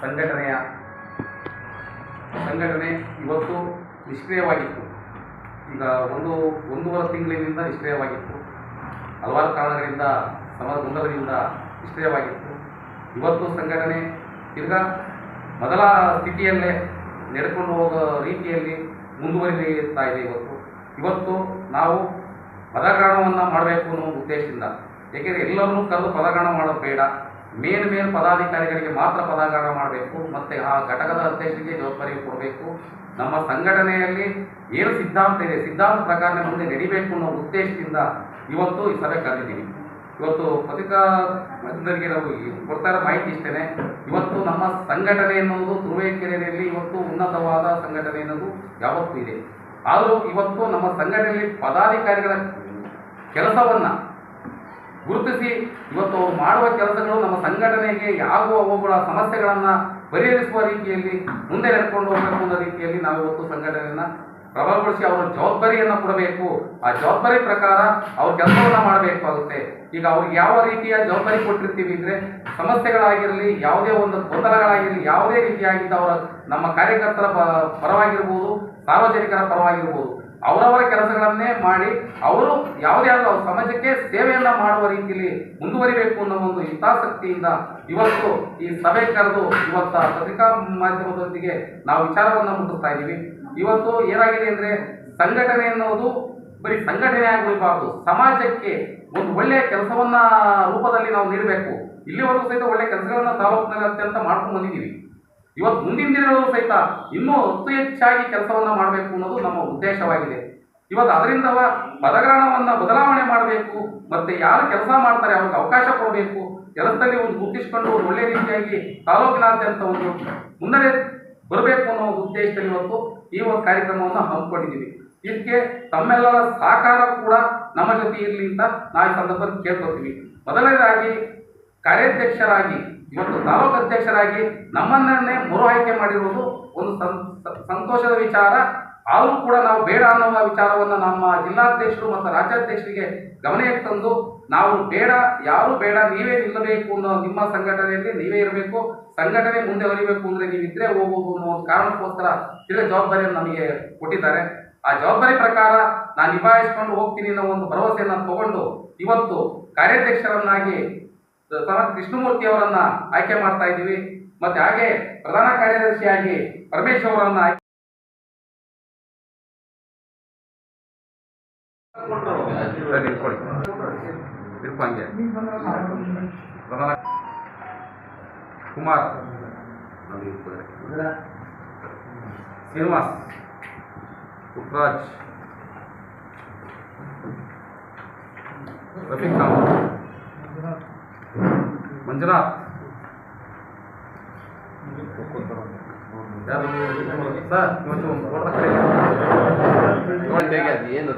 ಸಂಘಟನೆ ಇವತ್ತು ನಿಷ್ಕ್ರಿಯವಾಗಿತ್ತು. ಈಗ ಒಂದೂವರೆ ತಿಂಗಳಿನಿಂದ ನಿಷ್ಕ್ರಿಯವಾಗಿತ್ತು. ಹಲವಾರು ಕಾರಣಗಳಿಂದ ಸಮಾಜ ಗೊಂದಲದಿಂದ ನಿಷ್ಕ್ರಿಯವಾಗಿತ್ತು. ಇವತ್ತು ಸಂಘಟನೆ ತಿರ್ಗಾ ಮೊದಲ ಸ್ಥಿತಿಯಲ್ಲೇ ನಡೆದುಕೊಂಡು ಹೋಗೋ ರೀತಿಯಲ್ಲಿ ಮುಂದುವರಿತಾ ಇದೆ. ಇವತ್ತು ನಾವು ಪದಗ್ರಹಣವನ್ನು ಮಾಡಬೇಕು ಅನ್ನೋ ಉದ್ದೇಶದಿಂದ, ಏಕೆಂದರೆ ಎಲ್ಲರನ್ನೂ ಕರೆದು ಪದಗ್ರಹಣ ಮಾಡೋದು ಬೇಡ, ಮೇನ್ ಪದಾಧಿಕಾರಿಗಳಿಗೆ ಮಾತ್ರ ಪದಗ್ರಹಣ ಮಾಡಬೇಕು ಮತ್ತು ಆ ಘಟಕದ ಅಧ್ಯಕ್ಷರಿಗೆ ಜವಾಬ್ದಾರಿ ಕೊಡಬೇಕು. ನಮ್ಮ ಸಂಘಟನೆಯಲ್ಲಿ ಏನು ಸಿದ್ಧಾಂತ ಇದೆ, ಸಿದ್ಧಾಂತ ಪ್ರಕಾರ ಮುಂದೆ ನಡಿಬೇಕು ಅನ್ನೋ ಉದ್ದೇಶದಿಂದ ಇವತ್ತು ಈ ಸಭೆ ಕರೆದಿದ್ದೀವಿ. ಇವತ್ತು ಪತ್ರಿಕಾ ಮಾಧ್ಯಮದವರಿಗೆ ನಾವು ಕೊಡ್ತಾ ಇರೋ ಮಾಹಿತಿ ಇಷ್ಟೇ. ಇವತ್ತು ನಮ್ಮ ಸಂಘಟನೆ ಎನ್ನುವುದು ತುರುವೇಕೆರೆಯಲ್ಲಿ ಇವತ್ತು ಉನ್ನತವಾದ ಸಂಘಟನೆ ಅನ್ನೋದು ಯಾವತ್ತೂ ಇದೆ. ಆದರೂ ಇವತ್ತು ನಮ್ಮ ಸಂಘಟನೆಯಲ್ಲಿ ಪದಾಧಿಕಾರಿಗಳ ಕೆಲಸವನ್ನು ಗುರುತಿಸಿ ಇವತ್ತು ಅವರು ಮಾಡುವ ಕೆಲಸಗಳು ನಮ್ಮ ಸಂಘಟನೆಗೆ ಆಗುವ ಅವುಗಳ ಸಮಸ್ಯೆಗಳನ್ನು ಪರಿಹರಿಸುವ ರೀತಿಯಲ್ಲಿ ಮುಂದೆ ನಡ್ಕೊಂಡು ಹೋಗಬೇಕು ಅನ್ನೋ ರೀತಿಯಲ್ಲಿ ನಾವು ಇವತ್ತು ಸಂಘಟನೆಯನ್ನು ಪ್ರಬಲಗೊಳಿಸಿ ಅವರ ಜವಾಬ್ದಾರಿಯನ್ನು ಕೊಡಬೇಕು. ಆ ಜವಾಬ್ದಾರಿ ಪ್ರಕಾರ ಅವ್ರ ಕೆಲಸವನ್ನು ಮಾಡಬೇಕಾಗುತ್ತೆ. ಈಗ ಅವ್ರಿಗೆ ಯಾವ ರೀತಿಯ ಜವಾಬ್ದಾರಿ ಕೊಟ್ಟಿರ್ತೀವಿ ಅಂದರೆ, ಸಮಸ್ಯೆಗಳಾಗಿರಲಿ, ಯಾವುದೇ ಒಂದು ಗೊಂದಲಗಳಾಗಿರಲಿ, ಯಾವುದೇ ರೀತಿಯಾಗಿದ್ದ ಅವರ ನಮ್ಮ ಕಾರ್ಯಕರ್ತರ ಪರವಾಗಿರ್ಬೋದು, ಸಾರ್ವಜನಿಕರ ಪರವಾಗಿರ್ಬೋದು, ಅವರವರ ಕೆಲಸಗಳನ್ನೇ ಮಾಡಿ ಅವರು ಯಾವುದೇ ಆದರೂ ಸಮಾಜಕ್ಕೆ ಸೇವೆಯನ್ನು ಮಾಡುವ ರೀತಿಯಲ್ಲಿ ಮುಂದುವರಿಬೇಕು ಅನ್ನೋ ಒಂದು ಹಿತಾಸಕ್ತಿಯಿಂದ ಇವತ್ತು ಈ ಸಭೆ ಕರೆದು ಇವತ್ತು ಪತ್ರಿಕಾ ಮಾಧ್ಯಮದೊಂದಿಗೆ ನಾವು ವಿಚಾರವನ್ನು ಮುಟ್ಟಿಸ್ತಾ ಇದ್ದೀವಿ. ಇವತ್ತು ಏನಾಗಿದೆ ಅಂದರೆ, ಸಂಘಟನೆ ಅನ್ನೋದು ಬರೀ ಸಂಘಟನೆ ಆಗಿರಬಾರ್ದು, ಸಮಾಜಕ್ಕೆ ಒಂದು ಒಳ್ಳೆಯ ಕೆಲಸವನ್ನ ರೂಪದಲ್ಲಿ ನಾವು ನೀಡಬೇಕು. ಇಲ್ಲಿವರೆಗೂ ಸಹಿತ ಒಳ್ಳೆಯ ಕೆಲಸಗಳನ್ನ ತಾಲೂಕಿನಲ್ಲಿ ಅತ್ಯಂತ ಮಾಡ್ಕೊಂಡು ಬಂದಿದ್ದೀವಿ. ಇವತ್ತು ಮುಂದಿನ ದಿನಗಳು ಸಹಿತ ಇನ್ನೂ ಹೆಚ್ಚಾಗಿ ಕೆಲಸವನ್ನು ಮಾಡಬೇಕು ಅನ್ನೋದು ನಮ್ಮ ಉದ್ದೇಶವಾಗಿದೆ. ಇವತ್ತು ಅದರಿಂದ ಪದಗ್ರಹಣವನ್ನು ಬದಲಾವಣೆ ಮಾಡಬೇಕು, ಮತ್ತು ಯಾರು ಕೆಲಸ ಮಾಡ್ತಾರೆ ಅವ್ರಿಗೆ ಅವಕಾಶ ಕೊಡಬೇಕು, ಕೆಲಸದಲ್ಲಿ ಒಂದು ಗುರುತಿಸಿಕೊಂಡು ಒಂದು ಒಳ್ಳೆಯ ರೀತಿಯಾಗಿ ತಾಲೂಕಿನಾದ್ಯಂತ ಒಂದು ಮುನ್ನಡೆ ಬರಬೇಕು ಅನ್ನೋ ಒಂದು ಉದ್ದೇಶದಲ್ಲಿ ಇವತ್ತು ಈ ಒಂದು ಕಾರ್ಯಕ್ರಮವನ್ನು ಹಮ್ಮಿಕೊಂಡಿದ್ದೀವಿ. ಇದಕ್ಕೆ ತಮ್ಮೆಲ್ಲರ ಸಹಕಾರ ಕೂಡ ನಮ್ಮ ಜೊತೆ ಇರಲಿ ಅಂತ ನಾವು ಈ ಸಂದರ್ಭದಲ್ಲಿ ಕೇಳ್ಕೊತೀವಿ. ಮೊದಲನೇದಾಗಿ ಕಾರ್ಯಾಧ್ಯಕ್ಷರಾಗಿ ಇವತ್ತು ತಾಲೂಕು ಅಧ್ಯಕ್ಷರಾಗಿ ನಮ್ಮನ್ನೇ ಮರು ಆಯ್ಕೆ ಮಾಡಿರುವುದು ಒಂದು ಸಂತೋಷದ ವಿಚಾರ. ಆದರೂ ಕೂಡ ನಾವು ಬೇಡ ಅನ್ನುವ ವಿಚಾರವನ್ನು ನಮ್ಮ ಜಿಲ್ಲಾಧ್ಯಕ್ಷರು ಮತ್ತು ರಾಜ್ಯಾಧ್ಯಕ್ಷರಿಗೆ ಗಮನಕ್ಕೆ ತಂದು, ನಾವು ಬೇಡ, ಯಾರು ಬೇಡ, ನೀವೇ ನಿಲ್ಲಬೇಕು ಅನ್ನೋ, ನಿಮ್ಮ ಸಂಘಟನೆಯಲ್ಲಿ ನೀವೇ ಇರಬೇಕು, ಸಂಘಟನೆ ಮುಂದೆ ಹೊರಿಬೇಕು ಅಂದರೆ ನೀವಿದ್ರೆ ಹೋಗ್ಬೋದು ಅನ್ನೋ ಒಂದು ಕಾರಣಕ್ಕೋಸ್ಕರ ತಿರ್ಗ ಜವಾಬ್ದಾರಿಯನ್ನು ನಮಗೆ ಕೊಟ್ಟಿದ್ದಾರೆ. ಆ ಜವಾಬ್ದಾರಿ ಪ್ರಕಾರ ನಾನು ನಿಭಾಯಿಸಿಕೊಂಡು ಹೋಗ್ತೀನಿ ಅನ್ನೋ ಒಂದು ಭರವಸೆಯನ್ನು ತಗೊಂಡು ಇವತ್ತು ಕಾರ್ಯಾಧ್ಯಕ್ಷರನ್ನಾಗಿ ಕೃಷ್ಣಮೂರ್ತಿ ಅವರನ್ನ ಆಯ್ಕೆ ಮಾಡ್ತಾ ಇದ್ದೀವಿ. ಮತ್ತೆ ಹಾಗೆ ಪ್ರಧಾನ ಕಾರ್ಯದರ್ಶಿಯಾಗಿ ಪರಮೇಶ್ ಅವರನ್ನ ಆಯ್ಕೆ ಕುಮಾರ್, ಶ್ರೀನಿವಾಸ್, ಪುಟ್ರಾಜ್, ರಫೀಕ್ ಅಹಮದ್, ಮಂಜುನಾಥ್, ಏನು